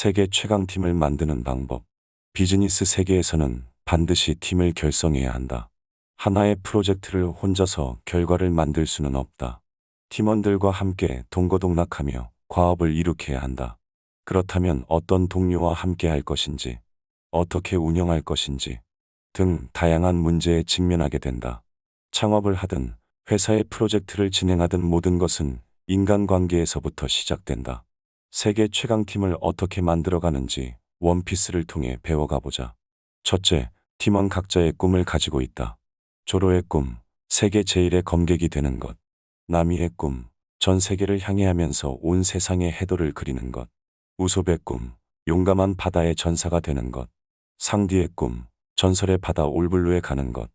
세계 최강팀을 만드는 방법. 비즈니스 세계에서는 반드시 팀을 결성해야 한다. 하나의 프로젝트를 혼자서 결과를 만들 수는 없다. 팀원들과 함께 동거동락하며 과업을 이룩해야 한다. 그렇다면 어떤 동료와 함께 할 것인지, 어떻게 운영할 것인지 등 다양한 문제에 직면하게 된다. 창업을 하든 회사의 프로젝트를 진행하든 모든 것은 인간관계에서부터 시작된다. 세계 최강팀을 어떻게 만들어가는지 원피스를 통해 배워가보자. 첫째, 팀원 각자의 꿈을 가지고 있다. 조로의 꿈, 세계 제일의 검객이 되는 것. 나미의 꿈, 전 세계를 향해 하면서 온 세상의 해도를 그리는 것. 우솝의 꿈, 용감한 바다의 전사가 되는 것. 상디의 꿈, 전설의 바다 올블루에 가는 것.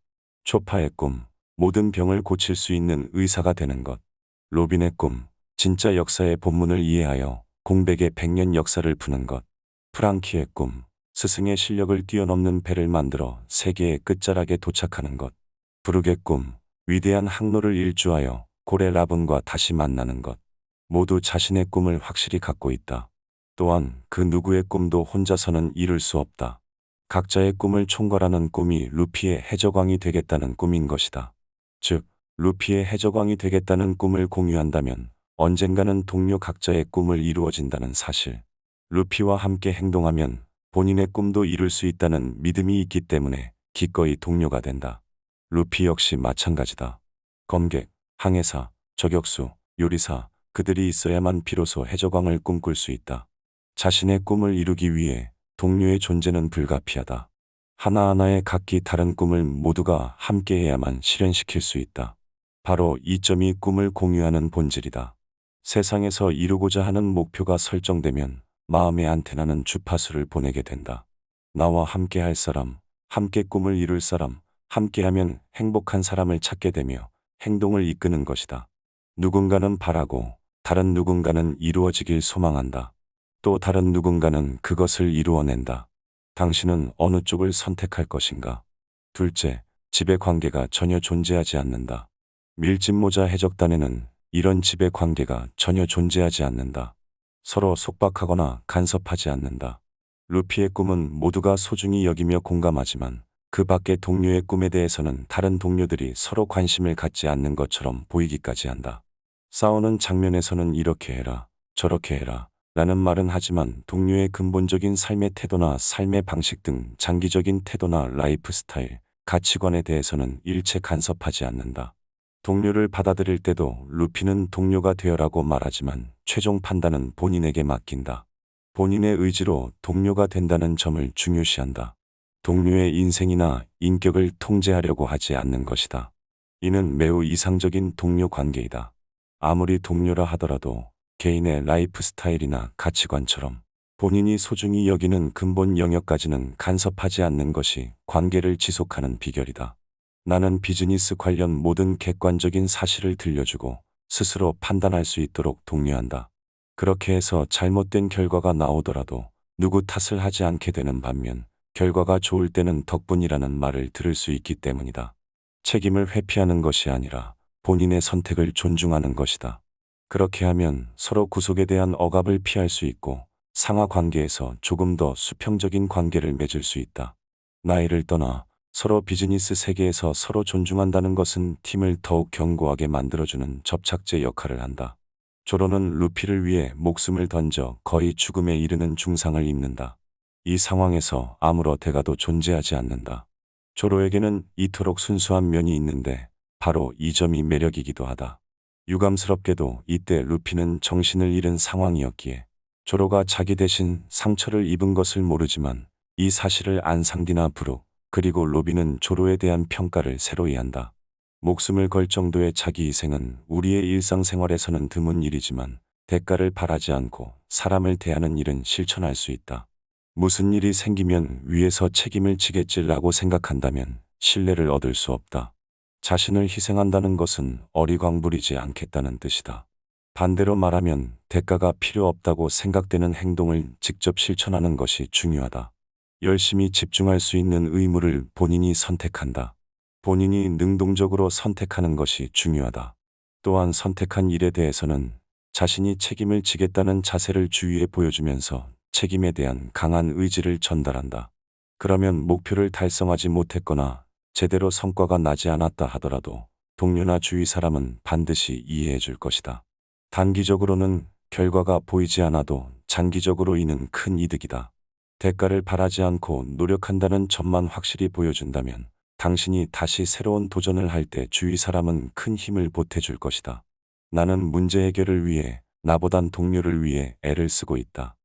초파의 꿈, 모든 병을 고칠 수 있는 의사가 되는 것. 로빈의 꿈, 진짜 역사의 본문을 이해하여 공백의 100년 역사를 푸는 것. 프랑키의 꿈, 스승의 실력을 뛰어넘는 배를 만들어 세계의 끝자락에 도착하는 것. 브룩의 꿈, 위대한 항로를 일주하여 고래 라분과 다시 만나는 것. 모두 자신의 꿈을 확실히 갖고 있다. 또한 그 누구의 꿈도 혼자서는 이룰 수 없다. 각자의 꿈을 총괄하는 꿈이 루피의 해적왕이 되겠다는 꿈인 것이다. 즉, 루피의 해적왕이 되겠다는 꿈을 공유한다면 언젠가는 동료 각자의 꿈을 이루어진다는 사실. 루피와 함께 행동하면 본인의 꿈도 이룰 수 있다는 믿음이 있기 때문에 기꺼이 동료가 된다. 루피 역시 마찬가지다. 검객, 항해사, 저격수, 요리사, 그들이 있어야만 비로소 해적왕을 꿈꿀 수 있다. 자신의 꿈을 이루기 위해 동료의 존재는 불가피하다. 하나하나의 각기 다른 꿈을 모두가 함께해야만 실현시킬 수 있다. 바로 이 점이 꿈을 공유하는 본질이다. 세상에서 이루고자 하는 목표가 설정되면 마음의 안테나는 주파수를 보내게 된다. 나와 함께 할 사람, 함께 꿈을 이룰 사람, 함께하면 행복한 사람을 찾게 되며 행동을 이끄는 것이다. 누군가는 바라고 다른 누군가는 이루어지길 소망한다. 또 다른 누군가는 그것을 이루어낸다. 당신은 어느 쪽을 선택할 것인가? 둘째, 지배 관계가 전혀 존재하지 않는다. 밀짚모자 해적단에는 이런 지배 관계가 전혀 존재하지 않는다. 서로 속박하거나 간섭하지 않는다. 루피의 꿈은 모두가 소중히 여기며 공감하지만 그 밖의 동료의 꿈에 대해서는 다른 동료들이 서로 관심을 갖지 않는 것처럼 보이기까지 한다. 싸우는 장면에서는 이렇게 해라, 저렇게 해라 라는 말은 하지만 동료의 근본적인 삶의 태도나 삶의 방식 등 장기적인 태도나 라이프 스타일, 가치관에 대해서는 일체 간섭하지 않는다. 동료를 받아들일 때도 루피는 동료가 되어라고 말하지만 최종 판단은 본인에게 맡긴다. 본인의 의지로 동료가 된다는 점을 중요시한다. 동료의 인생이나 인격을 통제하려고 하지 않는 것이다. 이는 매우 이상적인 동료 관계이다. 아무리 동료라 하더라도 개인의 라이프 스타일이나 가치관처럼 본인이 소중히 여기는 근본 영역까지는 간섭하지 않는 것이 관계를 지속하는 비결이다. 나는 비즈니스 관련 모든 객관적인 사실을 들려주고 스스로 판단할 수 있도록 독려한다. 그렇게 해서 잘못된 결과가 나오더라도 누구 탓을 하지 않게 되는 반면 결과가 좋을 때는 덕분이라는 말을 들을 수 있기 때문이다. 책임을 회피하는 것이 아니라 본인의 선택을 존중하는 것이다. 그렇게 하면 서로 구속에 대한 억압을 피할 수 있고 상하 관계에서 조금 더 수평적인 관계를 맺을 수 있다. 나이를 떠나 서로 비즈니스 세계에서 서로 존중한다는 것은 팀을 더욱 견고하게 만들어주는 접착제 역할을 한다. 조로는 루피를 위해 목숨을 던져 거의 죽음에 이르는 중상을 입는다. 이 상황에서 아무런 대가도 존재하지 않는다. 조로에게는 이토록 순수한 면이 있는데 바로 이 점이 매력이기도 하다. 유감스럽게도 이때 루피는 정신을 잃은 상황이었기에 조로가 자기 대신 상처를 입은 것을 모르지만 이 사실을 안 상디나 브룩 그리고 로빈은 조로에 대한 평가를 새로이 한다. 목숨을 걸 정도의 자기 희생은 우리의 일상생활에서는 드문 일이지만 대가를 바라지 않고 사람을 대하는 일은 실천할 수 있다. 무슨 일이 생기면 위에서 책임을 지겠지라고 생각한다면 신뢰를 얻을 수 없다. 자신을 희생한다는 것은 어리광 부리지 않겠다는 뜻이다. 반대로 말하면 대가가 필요 없다고 생각되는 행동을 직접 실천하는 것이 중요하다. 열심히 집중할 수 있는 의무를 본인이 선택한다. 본인이 능동적으로 선택하는 것이 중요하다. 또한 선택한 일에 대해서는 자신이 책임을 지겠다는 자세를 주위에 보여주면서 책임에 대한 강한 의지를 전달한다. 그러면 목표를 달성하지 못했거나 제대로 성과가 나지 않았다 하더라도 동료나 주위 사람은 반드시 이해해 줄 것이다. 단기적으로는 결과가 보이지 않아도 장기적으로 이는 큰 이득이다. 대가를 바라지 않고 노력한다는 점만 확실히 보여준다면 당신이 다시 새로운 도전을 할 때 주위 사람은 큰 힘을 보태줄 것이다. 나는 문제 해결을 위해 나보단 동료를 위해 애를 쓰고 있다.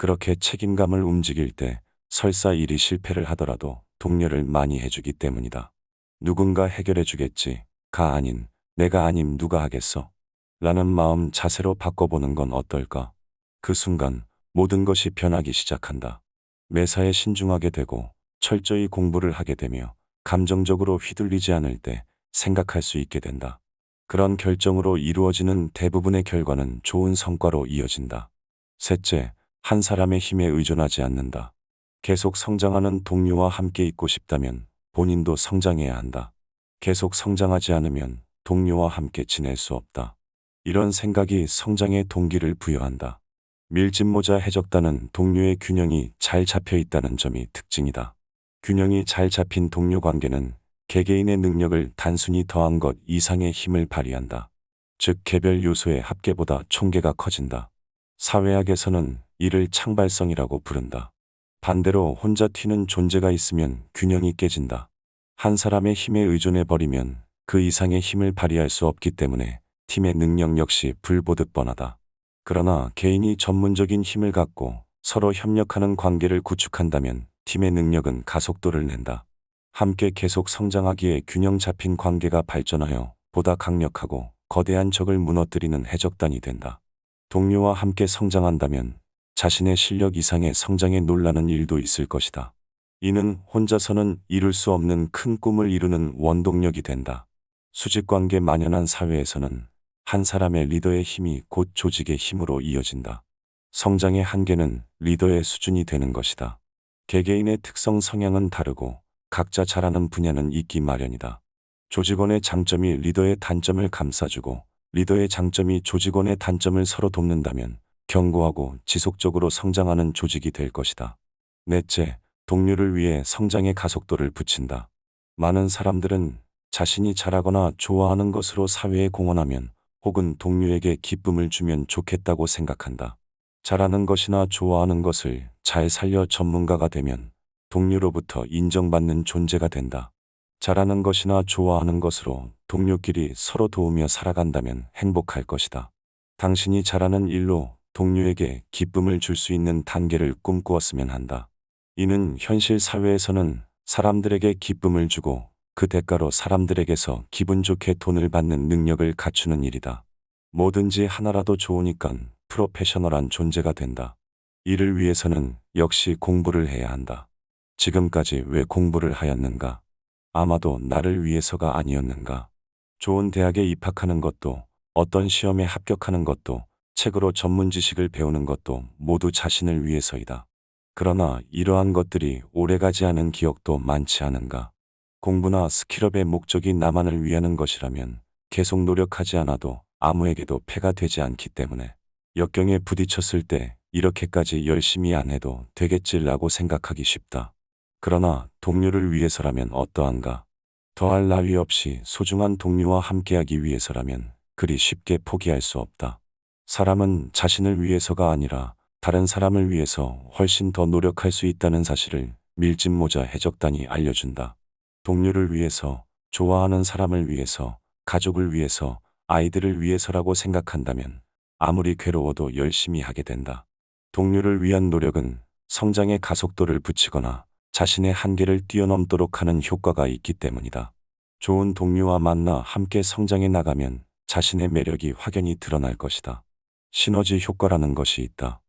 그렇게 책임감을 움직일 때 설사 일이 실패를 하더라도 동료를 많이 해주기 때문이다. 누군가 해결해주겠지. 가 아닌 내가 아님 누가 하겠어? 라는 마음 자세로 바꿔보는 건 어떨까? 그 순간 모든 것이 변하기 시작한다. 매사에 신중하게 되고 철저히 공부를 하게 되며 감정적으로 휘둘리지 않을 때 생각할 수 있게 된다. 그런 결정으로 이루어지는 대부분의 결과는 좋은 성과로 이어진다. 셋째, 한 사람의 힘에 의존하지 않는다. 계속 성장하는 동료와 함께 있고 싶다면 본인도 성장해야 한다. 계속 성장하지 않으면 동료와 함께 지낼 수 없다. 이런 생각이 성장의 동기를 부여한다. 밀짚모자 해적단은 동료의 균형이 잘 잡혀 있다는 점이 특징이다. 균형이 잘 잡힌 동료 관계는 개개인의 능력을 단순히 더한 것 이상의 힘을 발휘한다. 즉 개별 요소의 합계보다 총계가 커진다. 사회학에서는 이를 창발성이라고 부른다. 반대로 혼자 튀는 존재가 있으면 균형이 깨진다. 한 사람의 힘에 의존해 버리면 그 이상의 힘을 발휘할 수 없기 때문에 팀의 능력 역시 불보듯 뻔하다. 그러나 개인이 전문적인 힘을 갖고 서로 협력하는 관계를 구축한다면 팀의 능력은 가속도를 낸다. 함께 계속 성장하기에 균형 잡힌 관계가 발전하여 보다 강력하고 거대한 적을 무너뜨리는 해적단이 된다. 동료와 함께 성장한다면 자신의 실력 이상의 성장에 놀라는 일도 있을 것이다. 이는 혼자서는 이룰 수 없는 큰 꿈을 이루는 원동력이 된다. 수직관계 만연한 사회에서는 한 사람의 리더의 힘이 곧 조직의 힘으로 이어진다. 성장의 한계는 리더의 수준이 되는 것이다. 개개인의 특성 성향은 다르고 각자 잘하는 분야는 있기 마련이다. 조직원의 장점이 리더의 단점을 감싸주고 리더의 장점이 조직원의 단점을 서로 돕는다면 견고하고 지속적으로 성장하는 조직이 될 것이다. 넷째, 동료를 위해 성장의 가속도를 붙인다. 많은 사람들은 자신이 잘하거나 좋아하는 것으로 사회에 공헌하면 혹은 동료에게 기쁨을 주면 좋겠다고 생각한다. 잘하는 것이나 좋아하는 것을 잘 살려 전문가가 되면 동료로부터 인정받는 존재가 된다. 잘하는 것이나 좋아하는 것으로 동료끼리 서로 도우며 살아간다면 행복할 것이다. 당신이 잘하는 일로 동료에게 기쁨을 줄 수 있는 단계를 꿈꾸었으면 한다. 이는 현실 사회에서는 사람들에게 기쁨을 주고 그 대가로 사람들에게서 기분 좋게 돈을 받는 능력을 갖추는 일이다. 뭐든지 하나라도 좋으니깐 프로페셔널한 존재가 된다. 이를 위해서는 역시 공부를 해야 한다. 지금까지 왜 공부를 하였는가? 아마도 나를 위해서가 아니었는가? 좋은 대학에 입학하는 것도, 어떤 시험에 합격하는 것도, 책으로 전문 지식을 배우는 것도 모두 자신을 위해서이다. 그러나 이러한 것들이 오래가지 않은 기억도 많지 않은가? 공부나 스킬업의 목적이 나만을 위하는 것이라면 계속 노력하지 않아도 아무에게도 폐가 되지 않기 때문에 역경에 부딪혔을 때 이렇게까지 열심히 안 해도 되겠지라고 생각하기 쉽다. 그러나 동료를 위해서라면 어떠한가? 더할 나위 없이 소중한 동료와 함께하기 위해서라면 그리 쉽게 포기할 수 없다. 사람은 자신을 위해서가 아니라 다른 사람을 위해서 훨씬 더 노력할 수 있다는 사실을 밀짚모자 해적단이 알려준다. 동료를 위해서, 좋아하는 사람을 위해서, 가족을 위해서, 아이들을 위해서라고 생각한다면 아무리 괴로워도 열심히 하게 된다. 동료를 위한 노력은 성장의 가속도를 붙이거나 자신의 한계를 뛰어넘도록 하는 효과가 있기 때문이다. 좋은 동료와 만나 함께 성장해 나가면 자신의 매력이 확연히 드러날 것이다. 시너지 효과라는 것이 있다.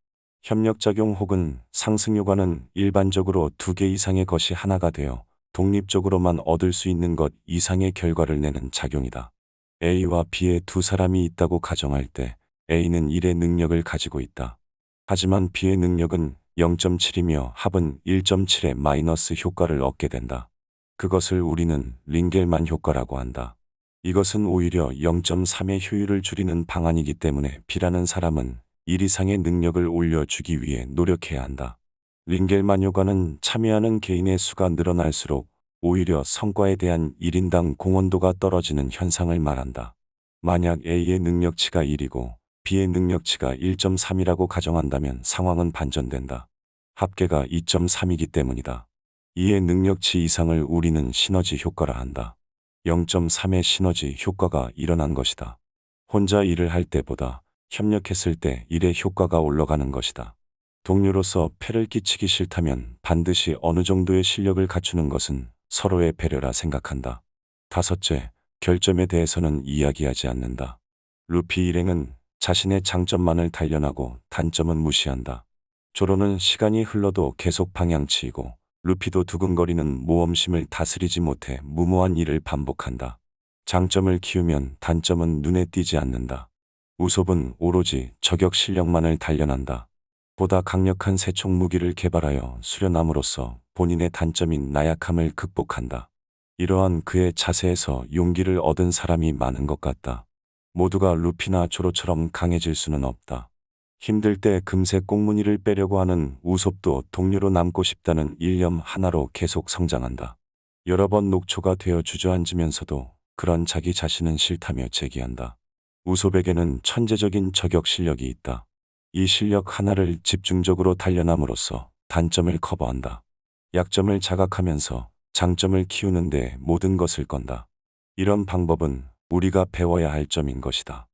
협력작용 혹은 상승효과는 일반적으로 2개 이상의 것이 하나가 되어 독립적으로만 얻을 수 있는 것 이상의 결과를 내는 작용이다. A와 B의 두 사람이 있다고 가정할 때 A는 1의 능력을 가지고 있다. 하지만 B의 능력은 0.7이며 합은 1.7의 마이너스 효과를 얻게 된다. 그것을 우리는 링겔만 효과라고 한다. 이것은 오히려 0.3의 효율을 줄이는 방안이기 때문에 B라는 사람은 일 이상의 능력을 올려주기 위해 노력해야 한다. 링겔만 요가는 참여하는 개인의 수가 늘어날수록 오히려 성과에 대한 1인당 공헌도가 떨어지는 현상을 말한다. 만약 A의 능력치가 1이고 B의 능력치가 1.3이라고 가정한다면 상황은 반전된다. 합계가 2.3이기 때문이다. 이의 능력치 이상을 우리는 시너지 효과라 한다. 0.3의 시너지 효과가 일어난 것이다. 혼자 일을 할 때보다 협력했을 때 일의 효과가 올라가는 것이다. 동료로서 폐를 끼치기 싫다면 반드시 어느 정도의 실력을 갖추는 것은 서로의 배려라 생각한다. 다섯째, 결점에 대해서는 이야기하지 않는다. 루피 일행은 자신의 장점만을 단련하고 단점은 무시한다. 조로는 시간이 흘러도 계속 방향치이고 루피도 두근거리는 모험심을 다스리지 못해 무모한 일을 반복한다. 장점을 키우면 단점은 눈에 띄지 않는다. 우솝은 오로지 저격 실력만을 단련한다. 보다 강력한 세총 무기를 개발하여 수련함으로써 본인의 단점인 나약함을 극복한다. 이러한 그의 자세에서 용기를 얻은 사람이 많은 것 같다. 모두가 루피나 조로처럼 강해질 수는 없다. 힘들 때 금세 꽁무니를 빼려고 하는 우솝도 동료로 남고 싶다는 일념 하나로 계속 성장한다. 여러 번 녹초가 되어 주저앉으면서도 그런 자기 자신은 싫다며 제기한다. 우솝에게는 천재적인 저격 실력이 있다. 이 실력 하나를 집중적으로 단련함으로써 단점을 커버한다. 약점을 자각하면서 장점을 키우는 데 모든 것을 건다. 이런 방법은 우리가 배워야 할 점인 것이다.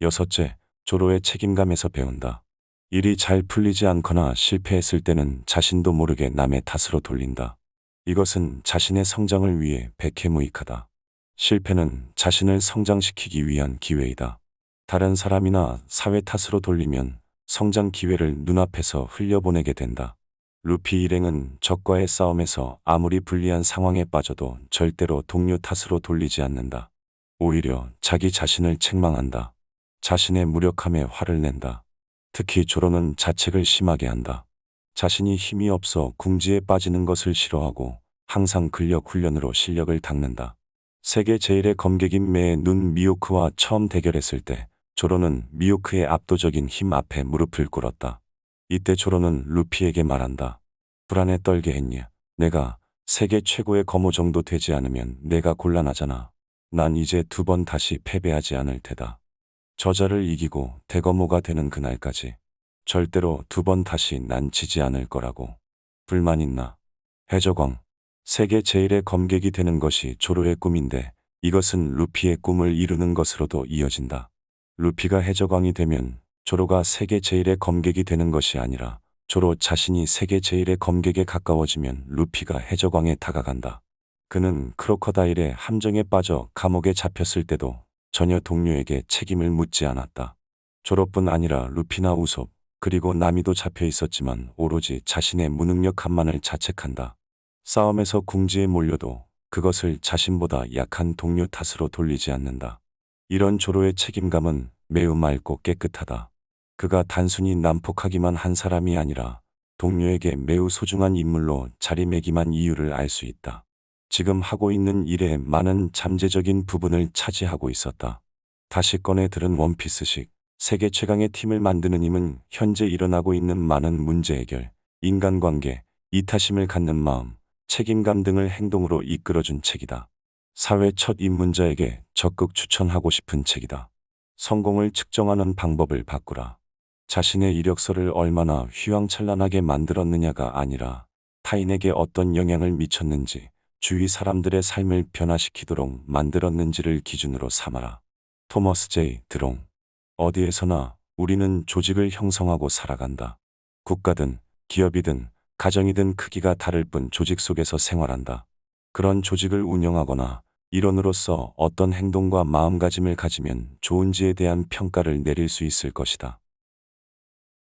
여섯째, 조로의 책임감에서 배운다. 일이 잘 풀리지 않거나 실패했을 때는 자신도 모르게 남의 탓으로 돌린다. 이것은 자신의 성장을 위해 백해무익하다. 실패는 자신을 성장시키기 위한 기회이다. 다른 사람이나 사회 탓으로 돌리면 성장 기회를 눈앞에서 흘려보내게 된다. 루피 일행은 적과의 싸움에서 아무리 불리한 상황에 빠져도 절대로 동료 탓으로 돌리지 않는다. 오히려 자기 자신을 책망한다. 자신의 무력함에 화를 낸다. 특히 조로는 자책을 심하게 한다. 자신이 힘이 없어 궁지에 빠지는 것을 싫어하고 항상 근력 훈련으로 실력을 닦는다. 세계 제일의 검객인 매의 눈 미호크와 처음 대결했을 때 조로는 미호크의 압도적인 힘 앞에 무릎을 꿇었다. 이때 조로는 루피에게 말한다. 불안에 떨게 했냐. 내가 세계 최고의 검호 정도 되지 않으면 내가 곤란하잖아. 난 이제 2번 다시 패배하지 않을 테다. 저자를 이기고 대검호가 되는 그날까지 절대로 2번 다시 난 지지 않을 거라고. 불만 있나? 해적왕. 세계 제일의 검객이 되는 것이 조로의 꿈인데 이것은 루피의 꿈을 이루는 것으로도 이어진다. 루피가 해적왕이 되면 조로가 세계 제일의 검객이 되는 것이 아니라 조로 자신이 세계 제일의 검객에 가까워지면 루피가 해적왕에 다가간다. 그는 크로커다일의 함정에 빠져 감옥에 잡혔을 때도 전혀 동료에게 책임을 묻지 않았다. 조로뿐 아니라 루피나 우솝 그리고 나미도 잡혀 있었지만 오로지 자신의 무능력함만을 자책한다. 싸움에서 궁지에 몰려도 그것을 자신보다 약한 동료 탓으로 돌리지 않는다. 이런 조로의 책임감은 매우 맑고 깨끗하다. 그가 단순히 난폭하기만 한 사람이 아니라 동료에게 매우 소중한 인물로 자리매김한 이유를 알 수 있다. 지금 하고 있는 일의 많은 잠재적인 부분을 차지하고 있었다. 다시 꺼내 들은 원피스식 세계 최강의 팀을 만드는 힘은 현재 일어나고 있는 많은 문제 해결, 인간관계, 이타심을 갖는 마음, 책임감 등을 행동으로 이끌어준 책이다. 사회 첫 입문자에게 적극 추천하고 싶은 책이다. 성공을 측정하는 방법을 바꾸라. 자신의 이력서를 얼마나 휘황찬란하게 만들었느냐가 아니라 타인에게 어떤 영향을 미쳤는지, 주위 사람들의 삶을 변화시키도록 만들었는지를 기준으로 삼아라. 토머스 J. 드롱. 어디에서나 우리는 조직을 형성하고 살아간다. 국가든 기업이든 가정이든 크기가 다를 뿐 조직 속에서 생활한다. 그런 조직을 운영하거나 일원으로서 어떤 행동과 마음가짐을 가지면 좋은지에 대한 평가를 내릴 수 있을 것이다.